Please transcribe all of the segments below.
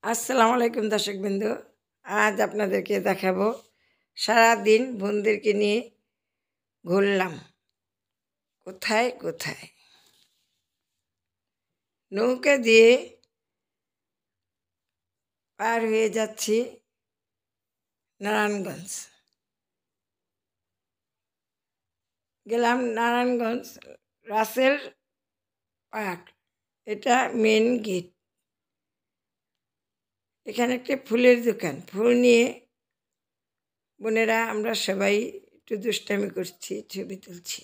আসসালামু আলাইকুম দর্শকবৃন্দ। আজ আপনাদেরকে দেখাবো সারাদিন বোনদেরকে নিয়ে ঘুরলাম কোথায় কোথায়। নৌকা দিয়ে পার হয়ে যাচ্ছি নারায়ণগঞ্জ। গেলাম নারায়ণগঞ্জ রাসেল পার্ক, এটা মেন গেট। এখানে একটা ফুলের দোকান, ফুল নিয়ে বোনেরা আমরা সবাই একটু দুষ্টামি করছি, ছবি তুলছি।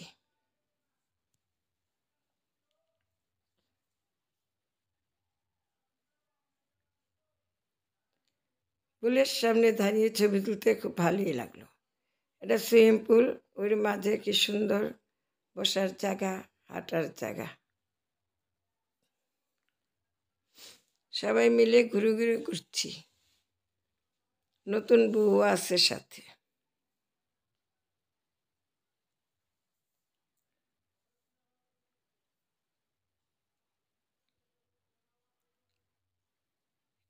পুলের সামনে দাঁড়িয়ে ছবি তুলতে খুব ভালোই লাগলো। এটা সুইমিং পুল, ওর মাঝে কি সুন্দর বসার জায়গা, হাঁটার জায়গা। সবাই মিলে ঘুরে ঘুরে ঘুরছি, নতুন বউ আছে সাথে।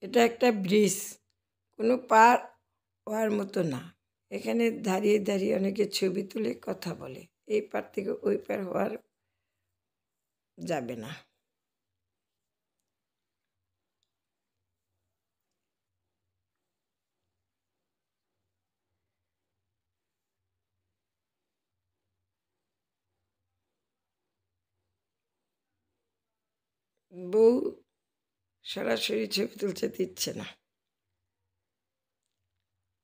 এটা একটা ব্রিজ, কোনো পার হওয়ার মতো না। এখানে দাঁড়িয়ে দাঁড়িয়ে অনেকে ছবি তুলে কথা বলে, এই পার থেকে ওই পার হওয়ার যাবে না। বউ সরাসরি ছবি তুলতে দিচ্ছে না,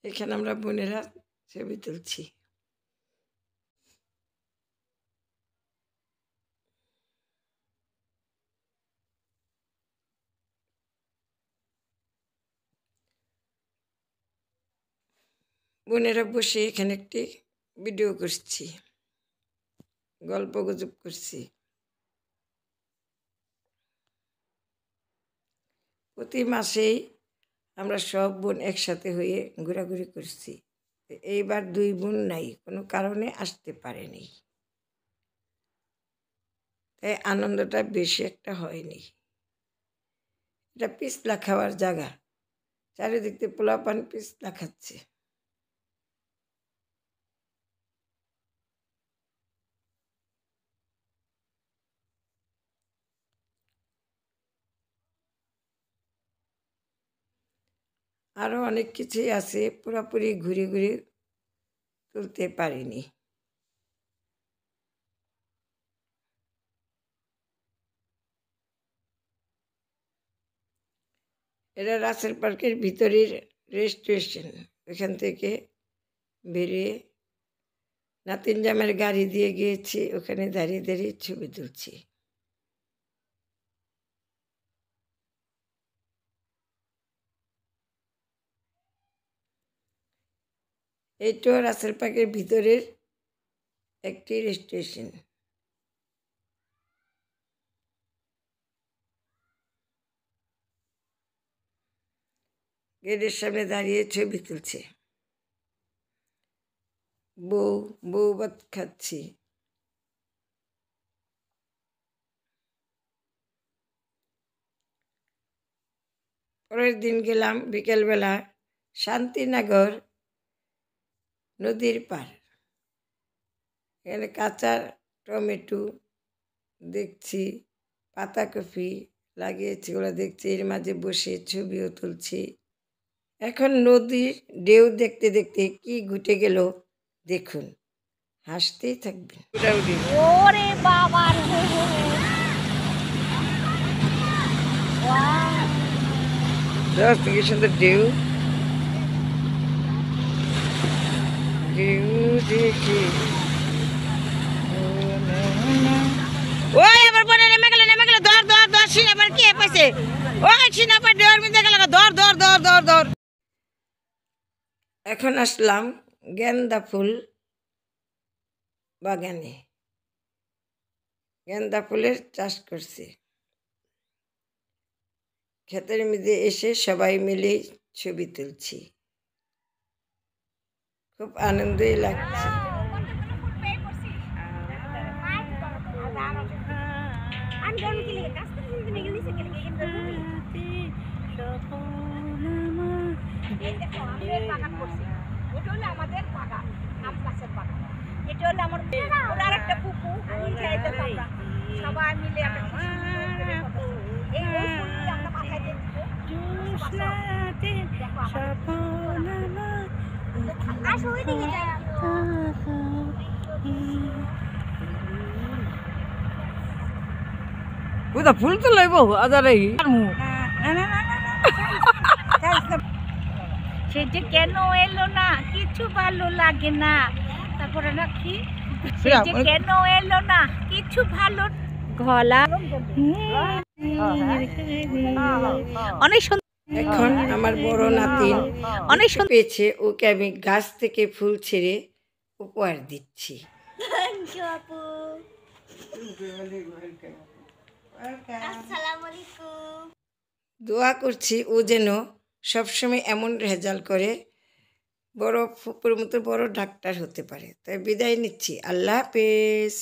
এখানে আমরা বোনেরা ছবি তুলছি। বোনেরা বসে এখানে একটি ভিডিও করছি, গল্প গুজব করছি। প্রতি মাসেই আমরা সব বোন একসাথে হয়ে ঘোরাঘুরি করছি। এইবার 2 বোন নাই, কোনো কারণে আসতে পারেনি, তাই আনন্দটা বেশি একটা হয়নি। এটা পিছলা খাওয়ার জায়গা, চারিদিক থেকে পোলাপান পিছলা খাচ্ছে। আরও অনেক কিছুই আছে, পুরোপুরি ঘুরে ঘুরে তুলতে পারিনি। এটা রাসেল পার্কের ভিতরের রেস্টুরেশন। এখান থেকে বেরিয়ে নাতিন জামের গাড়ি দিয়ে গিয়েছি, ওখানে দাঁড়িয়ে দাঁড়িয়ে ছবি তুলছি। এইটাও রাসেল পার্কের ভিতরের একটি রেস্টুরেশন। গেটের সামনে দাঁড়িয়ে ছবি তুলছে। বউ ভাত খাচ্ছি। পরের দিন গেলাম বিকেলবেলা শান্তিনগর নদীর পার। এখানে কাঁচা টমেটো দেখছি, পাতাকপি লাগিয়েছি, ওরা দেখছি, এর মাঝে বসে ছবিও তুলছি। এখন নদীর ঢেউ দেখতে দেখতে কি ঘটে গেল দেখুন, হাসতেই থাকবেন। ওরে বাবা কি সুন্দর ঢেউ, ঢেউ দেখে ওই আবার বনে নেমে গেল দর দর দর সিনাবার কি পাইছে ওই সিনাবার ডর মিতে গেল দর দর দর দর দর। এখন আসলাম গেন্দা ফুল বাগানে, গেন্দা ফুলের চাষ করছি। ক্ষেতের মধ্যে এসে সবাই মিলে ছবি তুলছি, খুব আনন্দই লাগছে। সবাই মিলে আমরা কি সুন্দর করে ফটো এই ওই ফুল নিয়ে আমরা মাথায় দিয়ে দিব জোছনাতে স্বপ্ন আমার আসো ওইদিকে যাই বুদা ফুল তো লইব আদারে সে যে কেন এলো না কিছু ভালো লাগে না তারপরে না কি সে যে কেন এলো না কিছু ভালো গলা অনেক সুন্দর এখন আমার বড় নাতিন অনেক সুন্দর পেয়েছে, ওকে আমি গাছ থেকে ফুল ছেড়ে উপহার দিচ্ছি। দোয়া করছি ও যেন সবসময় এমন রেজাল্ট করে বড় ফুপুর মতো বড় ডাক্তার হতে পারে। তাই বিদায় নিচ্ছি, আল্লাহ হাফেজ।